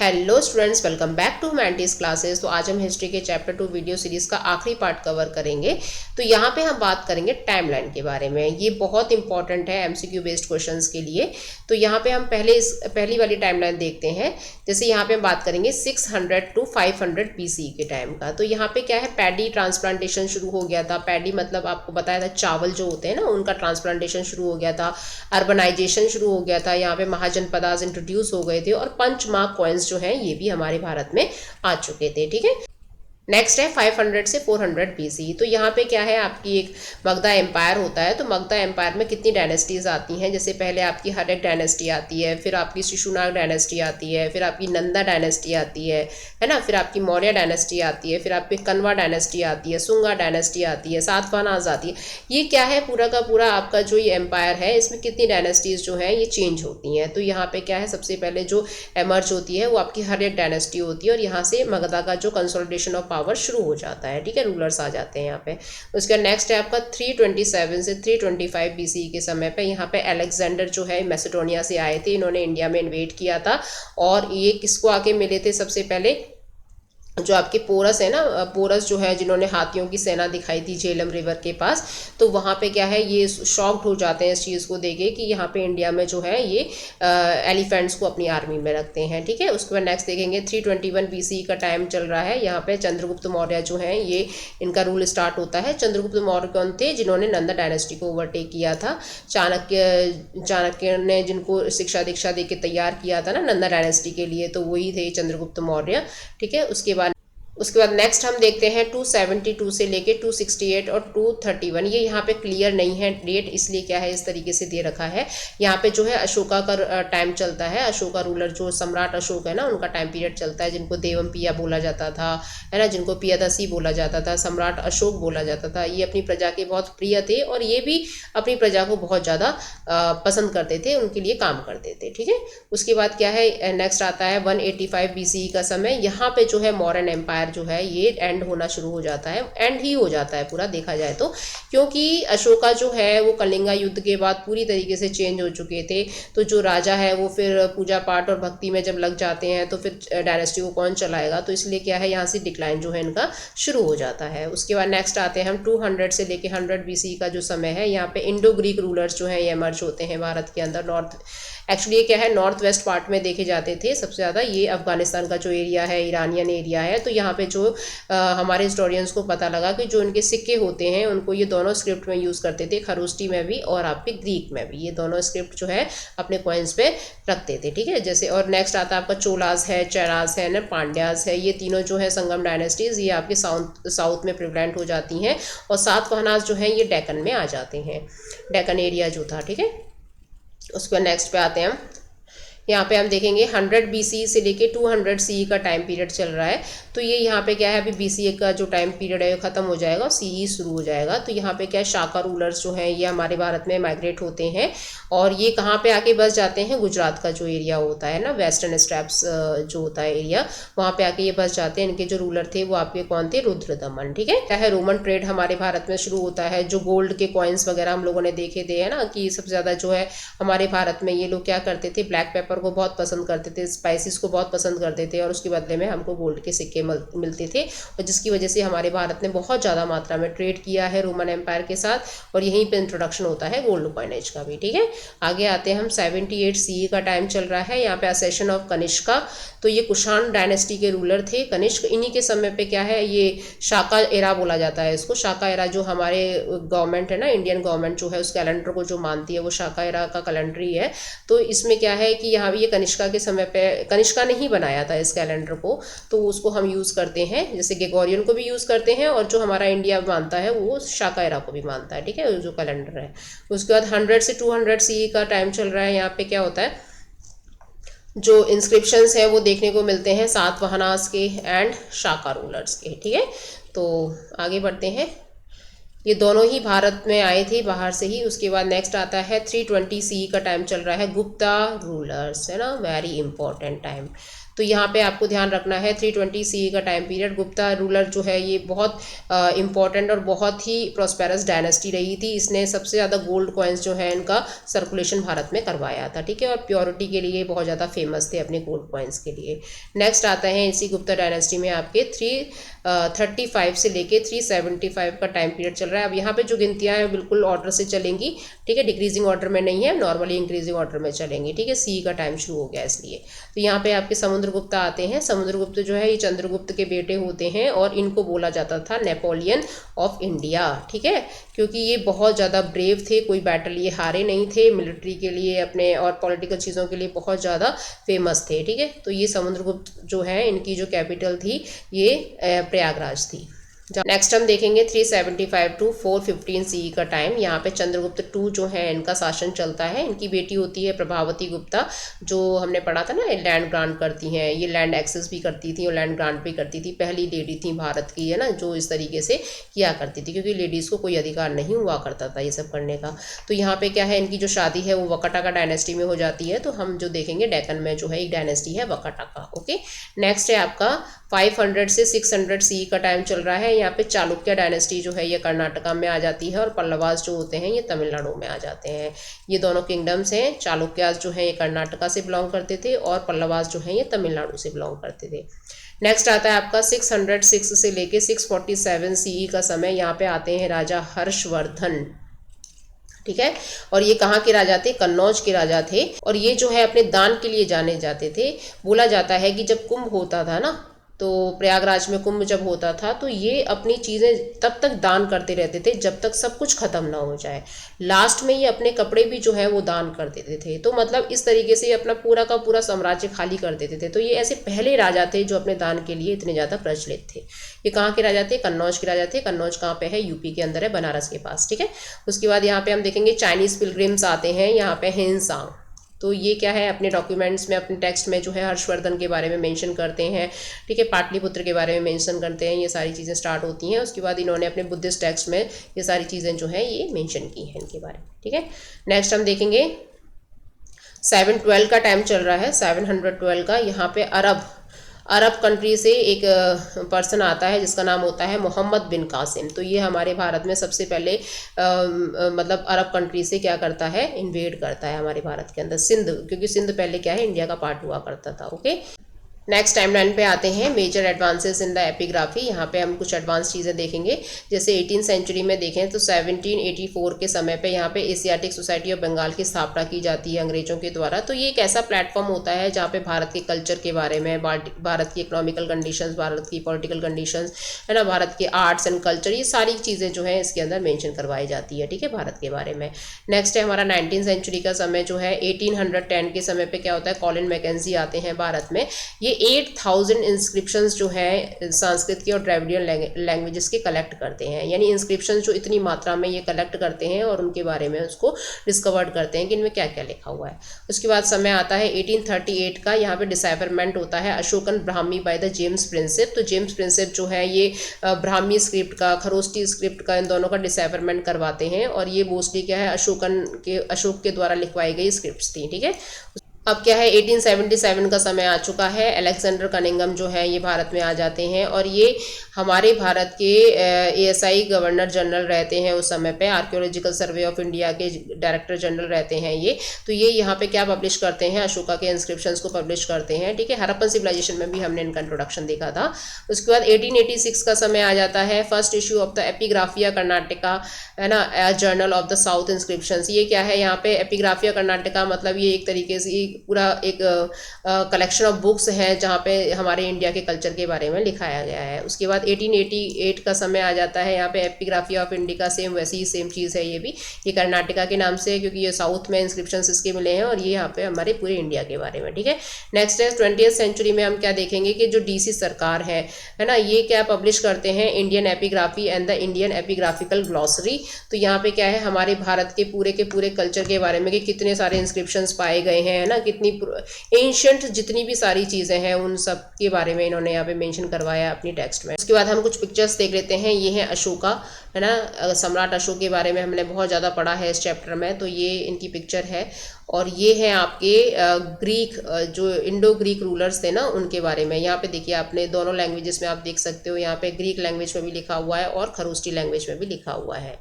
Hello students, welcome back to humanities classes. तो आज हम हिस्ट्री के चैप्टर 2 वीडियो सीरीज़ का आखिरी पार्ट कवर करेंगे। तो यहाँ पे हम बात करेंगे टाइमलाइन के बारे में। ये बहुत इंपॉर्टेंट है एमसीक्यू बेस्ड क्वेश्चंस के लिए। तो यहाँ पे हम पहली वाली टाइमलाइन देखते हैं। जैसे यहाँ पे हम बात करेंगे 600 टू 500 BC के टाइम का। तो यहाँ पे क्या है, पैडी ट्रांसप्लांटेशन शुरू हो गया था। पैडी मतलब आपको बताया था चावल जो होते हैं ना, उनका ट्रांसप्लांटेशन शुरू हो गया था। अर्बनाइजेशन शुरू हो गया था। यहाँ पे महाजनपदास इंट्रोड्यूस हो गए थे और पंचमार्क कॉइन्स जो हैं ये भी हमारे भारत में आ चुके थे। ठीक है। नेक्स्ट है 500 से 400 BC। तो यहाँ पे क्या है, आपकी एक मगधा एम्पायर होता है। तो मगधा एम्पायर में कितनी डायनेस्टीज आती हैं। जैसे पहले आपकी हर्यक डायनेस्टी आती है, फिर आपकी शिशुनाग डायनेस्टी आती है, फिर आपकी नंदा डायनेस्टी आती है ना, फिर आपकी मौर्य डायनेस्टी आती है, फिर आपकी कन्वा डायनेस्टी आती है, सुंगा डायनेस्टी आती है, सातवाहनास आती है। ये क्या है, पूरा का पूरा आपका जो ये एम्पायर है, इसमें कितनी डायनेस्टीज जो है ये चेंज होती हैं। तो यहाँ पे क्या है, सबसे पहले जो एमर्ज होती है वो आपकी हर्यक डायनेस्टी होती है और यहाँ से मगधा का जो कंसोलिडेशन ऑफ पावर शुरू हो जाता है। ठीक है, रूलर्स आ जाते हैं यहाँ पे। उसका नेक्स्ट है आपका 327 से 325 BC के समय पे। यहाँ पे अलेक्जेंडर जो है मैसेडोनिया से आए थे, इन्होंने इंडिया में इन्वेट किया था। और ये किसको आके मिले थे सबसे पहले, जो आपके पोरस है ना, पोरस जो है जिन्होंने हाथियों की सेना दिखाई थी झेलम रिवर के पास। तो वहाँ पे क्या है, ये शॉक्ड हो जाते हैं इस चीज़ को देखे कि यहाँ पे इंडिया में जो है ये एलिफेंट्स को अपनी आर्मी में रखते हैं। ठीक है। उसके बाद नेक्स्ट देखेंगे 321 BC का टाइम चल रहा है। यहाँ पे चंद्रगुप्त मौर्य जो है ये इनका रूल स्टार्ट होता है। चंद्रगुप्त मौर्य कौन थे, जिन्होंने नंदा डायनेस्टी को ओवरटेक किया था। चाणक्य ने जिनको शिक्षा दीक्षा दे के तैयार किया था ना नंदा डायनेस्टी के लिए, तो वही थे चंद्रगुप्त मौर्य। ठीक है। उसके बाद नेक्स्ट हम देखते हैं 272 से लेके 268 और 231। ये यहाँ पे क्लियर नहीं है डेट, इसलिए क्या है इस तरीके से दे रखा है। यहाँ पे जो है अशोका का टाइम चलता है। अशोका रूलर जो सम्राट अशोक है ना, उनका टाइम पीरियड चलता है, जिनको देवमपिया बोला जाता था, है ना, जिनको पियादसी बोला जाता था, सम्राट अशोक बोला जाता था। ये अपनी प्रजा के बहुत प्रिय थे और ये भी अपनी प्रजा को बहुत ज़्यादा पसंद करते थे, उनके लिए काम करते थे। ठीक है। उसके बाद क्या है, नेक्स्ट आता है 185 BC का समय। यहाँ पे जो है मॉडर्न एम्पायर जो है ये एंड होना शुरू हो जाता है। एंड ही हो जाता है पूरा देखा जाए तो, क्योंकि अशोका जो है वो कलिंगा युद्ध के बाद पूरी तरीके से चेंज हो चुके थे। तो जो राजा है वो फिर पूजा पाठ और भक्ति में जब लग जाते हैं तो फिर डायनेस्टी को कौन चलाएगा। तो इसलिए क्या है, यहाँ से डिक्लाइन जो है इनका शुरू हो जाता है। उसके बाद नेक्स्ट आते हैं हम 200 से लेके 100 BC का जो समय है। यहाँ पे इंडो ग्रीक रूलर्स जो है ये एमर्ज होते हैं भारत के अंदर। एक्चुअली ये क्या है, नॉर्थ वेस्ट पार्ट में देखे जाते थे सबसे ज़्यादा। ये अफगानिस्तान का जो एरिया है, ईरानियन एरिया है। तो यहाँ पे जो हमारे हिस्टोरियंस को पता लगा कि जो इनके सिक्के होते हैं उनको ये दोनों स्क्रिप्ट में यूज़ करते थे, खरोष्टी में भी और आपके ग्रीक में भी। ये दोनों स्क्रिप्ट जो है अपने कॉइन्स पे रखते थे। ठीक है। जैसे और नेक्स्ट आता है आपका चोलास है, चेरास है ना, पांड्यास है। ये तीनों जो है संगम डायनेस्टीज, ये आपके साउथ में प्रिवलेंट हो जाती हैं। और सातवाहनास जो है ये डेक्कन में आ जाते हैं, डेक्कन एरिया जो था। ठीक है। उसके बाद नेक्स्ट पे आते हैं हम। यहाँ पे हम देखेंगे 100 BC से लेके 200 CE का टाइम पीरियड चल रहा है। तो ये यहाँ पे क्या है, अभी BC का जो टाइम पीरियड है वो खत्म हो जाएगा और CE शुरू हो जाएगा। तो यहाँ पे क्या है, शाका रूलर्स जो हैं ये हमारे भारत में माइग्रेट होते हैं और ये कहाँ पे आके बस जाते हैं, गुजरात का जो एरिया होता है ना, वेस्टर्न स्टेप्स जो होता है एरिया, वहाँ पे आके ये बस जाते हैं। इनके जो रूलर थे वो आपके कौन थे, रुद्रदमन। ठीक है। क्या है, रोमन ट्रेड हमारे भारत में शुरू होता है। जो गोल्ड के कॉइन्स वगैरह हम लोगों ने देखे थे, है ना, कि सबसे ज़्यादा जो है हमारे भारत में ये लोग क्या करते थे, ब्लैक पेपर को बहुत पसंद करते थे, स्पाइसेस को बहुत पसंद करते थे और उसके बदले में हमको गोल्ड के सिक्के मिलते थे। और जिसकी वजह से हमारे भारत ने बहुत ज़्यादा मात्रा में ट्रेड किया है रोमन एम्पायर के साथ। और यहीं पे इंट्रोडक्शन होता है गोल्ड कॉइनेज का भी। ठीक है। आगे आते हैं हम 78 CE का टाइम चल रहा है। यहाँ पे असेशन ऑफ कनिष्का। तो ये कुषाण डायनेस्टी के रूलर थे कनिष्क। इन्हीं के समय पे क्या है, ये शाका एरा बोला जाता है इसको। शाका एरा जो हमारे गवर्नमेंट है ना, इंडियन गवर्नमेंट जो है उस कैलेंडर को जो मानती है वो शाका एरा का कैलेंडर ही है। तो इसमें क्या है कि यहाँ ये कनिष्का के समय पे, कनिष्का ने ही बनाया था इस कैलेंडर को, तो उसको हम यूज़ करते हैं। जैसे ग्रेगोरियन को भी यूज़ करते हैं और जो हमारा इंडिया मानता है वो शाका एरा को भी मानता है। ठीक है, जो कैलेंडर है। उसके बाद 100 से 200 CE का टाइम चल रहा है। यहाँ पे क्या होता है, जो इंस्क्रिप्शंस है वो देखने को मिलते हैं सातवाहनास के एंड शाका रूलर्स के। ठीक है। तो आगे बढ़ते हैं। ये दोनों ही भारत में आए थे बाहर से ही। उसके बाद नेक्स्ट आता है 320 CE का टाइम चल रहा है, गुप्ता रूलर्स, है ना, वेरी इंपॉर्टेंट टाइम। तो यहाँ पे आपको ध्यान रखना है 320 CE का टाइम पीरियड। गुप्ता रूलर जो है ये बहुत इंपॉर्टेंट और बहुत ही प्रॉस्पेरस डायनेस्टी रही थी। इसने सबसे ज़्यादा गोल्ड कॉइन्स जो है इनका सर्कुलेशन भारत में करवाया था, ठीक है, और प्योरिटी के लिए बहुत ज़्यादा फेमस थे अपने गोल्ड कॉइन्स के लिए। नेक्स्ट आता है इसी गुप्ता डायनेस्टी में आपके 335 से लेके 375 का टाइम पीरियड चल रहा है। अब यहाँ पे जो गिनतियाँ हैं बिल्कुल ऑर्डर से चलेंगी, ठीक है, डिक्रीजिंग ऑर्डर में नहीं है, नॉर्मली इंक्रीजिंग ऑर्डर में चलेंगी, ठीक है। सी का टाइम शुरू हो गया इसलिए। तो यहाँ पे आपके समुद्रगुप्त आते हैं। समुद्रगुप्त जो है ये चंद्रगुप्त के बेटे होते हैं और इनको बोला जाता था नेपोलियन ऑफ इंडिया, ठीक है, क्योंकि ये बहुत ज़्यादा ब्रेव थे, कोई बैटल ये हारे नहीं थे, मिलिट्री के लिए अपने और पॉलिटिकल चीज़ों के लिए बहुत ज़्यादा फेमस थे, ठीक है। तो ये समुद्रगुप्त जो है इनकी जो कैपिटल थी ये प्रयागराज थी। नेक्स्ट हम देखेंगे 375 टू 415 CE का टाइम। यहाँ पे चंद्रगुप्त टू जो है इनका शासन चलता है। इनकी बेटी होती है प्रभावती गुप्ता, जो हमने पढ़ा था ना, लैंड ग्रांट करती हैं, ये लैंड एक्सेस भी करती थी और लैंड ग्रांट भी करती थी। पहली लेडी थी भारत की, है ना, जो इस तरीके से किया करती थी, क्योंकि लेडीज़ को कोई अधिकार नहीं हुआ करता था ये सब करने का। तो यहाँ पे क्या है, इनकी जो शादी है वो वकाटा का डायनेस्टी में हो जाती है। तो हम जो देखेंगे डेक्कन में जो है एक डायनेस्टी है वकाटा का, ओके। नेक्स्ट है आपका 500 से 600 CE का टाइम चल रहा है। यहाँ पे चालुक्य डायनेस्टी जो है ये कर्नाटका में आ जाती है और पल्लवास जो होते हैं ये तमिलनाडु में आ जाते हैं। ये दोनों किंगडम्स हैं। चालुक्यास जो है ये कर्नाटका से बिलोंग करते थे और पल्लवास जो है ये तमिलनाडु से बिलोंग करते थे। नेक्स्ट आता है आपका 606 से लेके 647 CE का समय। यहाँ पे आते हैं राजा हर्षवर्धन, ठीक है, और ये कहाँ के राजा थे, कन्नौज के राजा थे। और ये जो है अपने दान के लिए जाने जाते थे। बोला जाता है कि जब कुंभ होता था ना, तो प्रयागराज में कुंभ जब होता था तो ये अपनी चीज़ें तब तक दान करते रहते थे जब तक सब कुछ ख़त्म ना हो जाए। लास्ट में ये अपने कपड़े भी जो है वो दान कर देते थे। तो मतलब इस तरीके से अपना पूरा का पूरा साम्राज्य खाली कर देते थे। तो ये ऐसे पहले राजा थे जो अपने दान के लिए इतने ज़्यादा प्रचलित थे। ये कहाँ के राजा थे, कन्नौज के राजा थे। कन्नौज कहाँ पे है, यूपी के अंदर है, बनारस के पास, ठीक है। उसके बाद यहाँ पे हम देखेंगे चाइनीज़ पिलग्रिम्स आते हैं। यहाँ पे हिंसांग, तो ये क्या है, अपने डॉक्यूमेंट्स में, अपने टेक्स्ट में जो है हर्षवर्धन के बारे में मेंशन करते हैं, ठीक है, पाटलिपुत्र के बारे में मेंशन करते हैं। ये सारी चीज़ें स्टार्ट होती हैं। उसके बाद इन्होंने अपने बुद्धिस्ट टेक्स्ट में ये सारी चीज़ें जो है ये मेंशन की हैं इनके बारे में, ठीक है। नेक्स्ट हम देखेंगे 712 का टाइम चल रहा है, 712 का। यहाँ पे अरब कंट्री से एक पर्सन आता है जिसका नाम होता है मोहम्मद बिन कासिम। तो ये हमारे भारत में सबसे पहले मतलब अरब कंट्री से क्या करता है, इन्वेड करता है हमारे भारत के अंदर, सिंध, क्योंकि सिंध पहले क्या है, इंडिया का पार्ट हुआ करता था, ओके। नेक्स्ट टाइमलाइन पे आते हैं major advances in the epigraphy. यहाँ पे हम कुछ एडवांस चीज़ें देखेंगे। जैसे 18th सेंचुरी में देखें तो 1784 के समय पे यहाँ पे एशियाटिक सोसाइटी ऑफ बंगाल की स्थापना की जाती है अंग्रेजों के द्वारा। तो ये एक ऐसा प्लेटफॉर्म होता है जहाँ पे भारत के कल्चर के बारे में, भारत की इकोनॉमिकल कंडीशंस, भारत की पॉलिटिकल कंडीशंस, है ना, भारत के आर्ट्स एंड कल्चर, ये सारी चीज़ें जो है इसके अंदर मेंशन करवाई जाती है, ठीक है, भारत के बारे में। नेक्स्ट है हमारा 19th सेंचुरी का समय जो है। 1810 के समय पे क्या होता है, कॉलिन मैकेंजी आते हैं भारत में। ये 8000 इंस्क्रिप्शंस जो है संस्कृत की और द्रविडियन लैंग्वेजेस के कलेक्ट करते हैं। यानी इंस्क्रिप्शंस जो इतनी मात्रा में ये कलेक्ट करते हैं और उनके बारे में उसको डिस्कवर्ड करते हैं कि इनमें क्या क्या लिखा हुआ है। उसके बाद समय आता है 1838 का। यहाँ पे डिसाइफरमेंट होता है Ashokan Brahmi by the James Prinsep. तो जेम्स प्रिंसेप जो है ये ब्राह्मी स्क्रिप्ट का, खरोष्टी स्क्रिप्ट का, इन दोनों का डिसाइफरमेंट करवाते हैं। और ये मोस्टली क्या है, अशोक के द्वारा लिखवाई गई स्क्रिप्ट्स थी, ठीक है। अब क्या है, 1877 का समय आ चुका है। अलेक्जेंडर कनिंघम जो है ये भारत में आ जाते हैं और ये हमारे भारत के ASI गवर्नर जनरल रहते हैं उस समय पे। आर्कियोलॉजिकल सर्वे ऑफ इंडिया के डायरेक्टर जनरल रहते हैं ये। तो ये यहाँ पे क्या पब्लिश करते हैं, अशोका के इंस्क्रिप्शंस को पब्लिश करते हैं, ठीक है। हड़प्पन सिविलाइजेशन में भी हमने इनका इंट्रोडक्शन देखा था। उसके बाद 1886 का समय आ जाता है। First issue of the Epigraphia Karnataka, है ना, journal of the south inscriptions. ये क्या है, यहाँ पे एपिग्राफिया कर्नाटका मतलब ये एक तरीके से पूरा एक कलेक्शन ऑफ बुक्स हैं जहाँ पे हमारे इंडिया के कल्चर के बारे में लिखाया गया है। उसके बाद 1888 का समय आ जाता है। यहाँ पे एपिग्राफी ऑफ इंडिका, सेम वैसी ही सेम चीज़ है ये भी। ये कर्नाटका के नाम से है क्योंकि ये साउथ में इंस्क्रिप्शंस इसके मिले हैं और ये यहाँ पे हमारे पूरे इंडिया के बारे में, ठीक है। नेक्स्ट है 20th सेंचुरी में हम क्या देखेंगे कि जो DC सरकार है ना, ये क्या पब्लिश करते हैं, Indian epigraphy and the Indian epigraphical glossary. तो यहाँ पे क्या है, हमारे भारत के पूरे कल्चर के बारे में कि कितने सारे इंस्क्रिप्शंस पाए गए हैं, है ना, कितनी एंशंट जितनी भी सारी चीज़ें हैं उन सब के बारे में इन्होंने यहाँ पे मेंशन करवाया है अपनी टेक्स्ट में। उसके बाद हम कुछ पिक्चर्स देख लेते हैं। ये है अशोका, है ना, सम्राट अशोक के बारे में हमने बहुत ज़्यादा पढ़ा है इस चैप्टर में, तो ये इनकी पिक्चर है। और ये है आपके ग्रीक, जो इंडो ग्रीक रूलर्स थे ना, उनके बारे में। यहाँ पे देखिए आपने दोनों लैंग्वेजेस में आप देख सकते हो, यहाँ पे ग्रीक लैंग्वेज में भी लिखा हुआ है और खरोष्टी लैंग्वेज में भी लिखा हुआ है।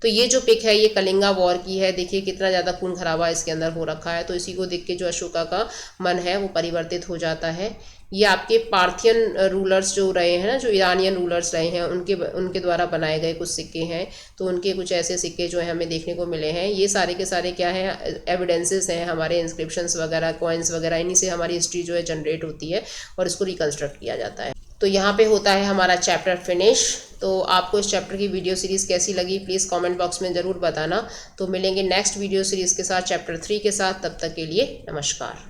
तो ये जो पिक है ये कलिंगा वॉर की है। देखिए कितना ज़्यादा खून खराबा इसके अंदर हो रखा है। तो इसी को देख के जो अशोका का मन है वो परिवर्तित हो जाता है। ये आपके पार्थियन रूलर्स जो रहे हैं ना, जो ईरानियन रूलर्स रहे हैं, उनके द्वारा बनाए गए कुछ सिक्के हैं। तो उनके कुछ ऐसे सिक्के जो है हमें देखने को मिले हैं। ये सारे के सारे क्या है, एविडेंसेस हैं हमारे, इंस्क्रिप्शंस वगैरह, कॉइन्स वगैरह, इन्हीं से हमारी हिस्ट्री जो है जनरेट होती है और इसको रिकन्स्ट्रक्ट किया जाता है। तो यहाँ पे होता है हमारा चैप्टर फिनिश। तो आपको इस चैप्टर की वीडियो सीरीज़ कैसी लगी प्लीज़ कमेंट बॉक्स में ज़रूर बताना। तो मिलेंगे नेक्स्ट वीडियो सीरीज़ के साथ, चैप्टर 3 के साथ। तब तक के लिए नमस्कार।